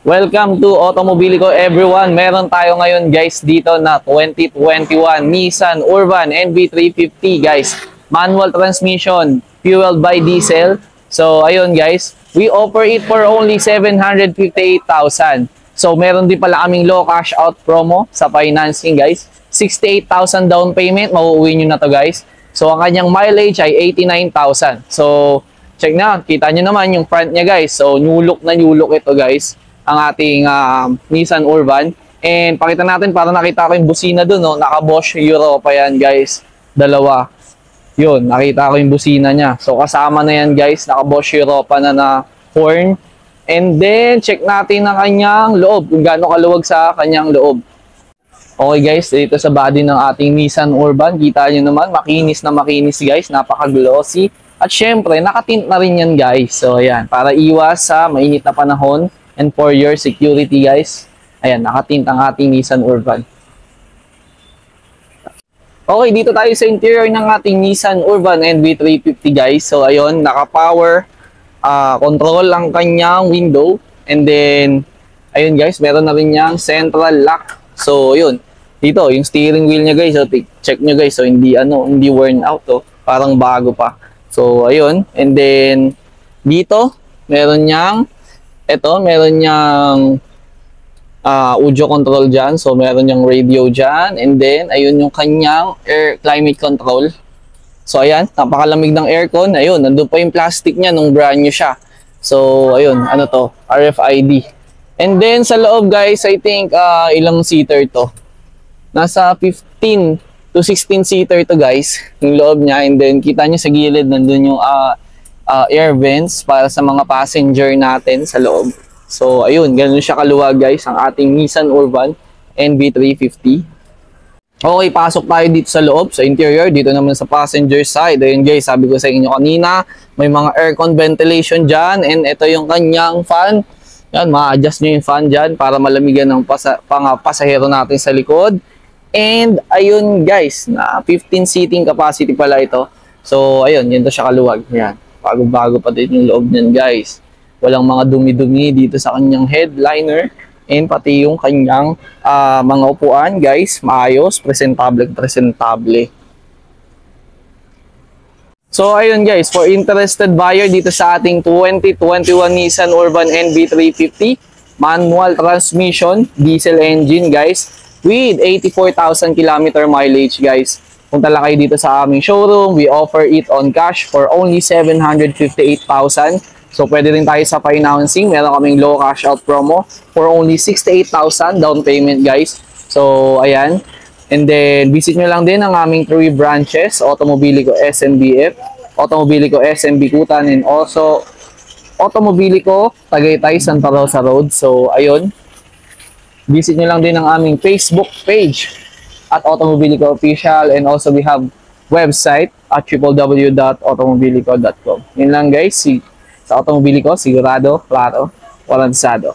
Welcome to Automobilico everyone. Meron tayo ngayon guys dito na 2021 Nissan Urban NV350 guys. Manual transmission, fueled by diesel. So ayun guys, we offer it for only 758,000. So meron din pala kaming low cash out promo sa financing guys. 68,000 down payment, mauuwi nyo na to guys. So ang kanyang mileage ay 89,000. So check na, kita nyo naman yung front niya guys. So new look na new look ito guys, ang ating Nissan Urban. And pakita natin para nakita ko yung busina dun, no? Naka Bosch Europa yan guys, dalawa. Yun, nakita ko yung busina niya. So kasama na yan guys, naka Bosch Europa na horn. And then check natin ang kanyang loob, kung gaano kaluwag sa kanyang loob. Okay guys, dito sa body ng ating Nissan Urban, kita nyo naman, makinis na makinis guys, napaka-glossy. At syempre, nakatint na rin yan guys. So ayan, para iwas sa mainit na panahon and for your security guys. Ayan, nakatint ang ating Nissan Urban. Okay, dito tayo sa interior ng ating Nissan Urban NV350 guys. So ayun, naka-power control ang kanyang window. And then, ayun guys, meron na rin niyang central lock. So yun, dito yung steering wheel niya guys. So check nyo guys, so hindi worn out to. Parang bago pa. So ayun, and then dito meron niyang audio control dyan. So meron niyang radio dyan, and then ayun yung kanyang air climate control. So ayan, napakalamig ng aircon. Ayun, nandun pa yung plastic niya nung brand new siya. So ayun, ano to, RFID. And then sa loob guys, I think ilang seater to? Nasa 15 to 16 seater to guys, yung loob niya. And then kita nyo sa gilid, nandun yung air vents para sa mga passenger natin sa loob. So ayun, ganun siya kaluwag guys, ang ating Nissan Urban NV350. Okay, pasok tayo dito sa loob, sa interior. Dito naman sa passenger side, ayun guys, sabi ko sa inyo kanina, may mga aircon ventilation dyan. And ito yung kanyang fan. Yan, ma-adjust nyo yung fan dyan para malamigan ng pasahero natin sa likod. And ayun guys, na 15 seating capacity pala ito. So ayun, yun to siya kaluwag. Yan, bago-bago pa din yung loob nyan guys. Walang mga dumi-dumi dito sa kanyang headliner. And pati yung kanyang mga upuan guys, maayos, presentable. So ayun guys, for interested buyer dito sa ating 2021 Nissan Urban NV350, manual transmission, diesel engine guys, with 84,000 km mileage guys. Punta lang kayo dito sa aming showroom. We offer it on cash for only 758,000. So pwede rin tayo sa financing. Meron kaming low cash out promo for only 68,000 down payment guys. So ayan. And then visit nyo lang din ang aming 3 branches, Automobilico SMBF, Automobilico SMB Kutan, and also Automobilico Tagaytay Santa Rosa Road. So ayun. Visit nyo lang din ang aming Facebook page at Automobilico Official, and also we have website at www.automobilico.com. Yun lang guys, sa Automobilico, sigurado, klaro, walang sado.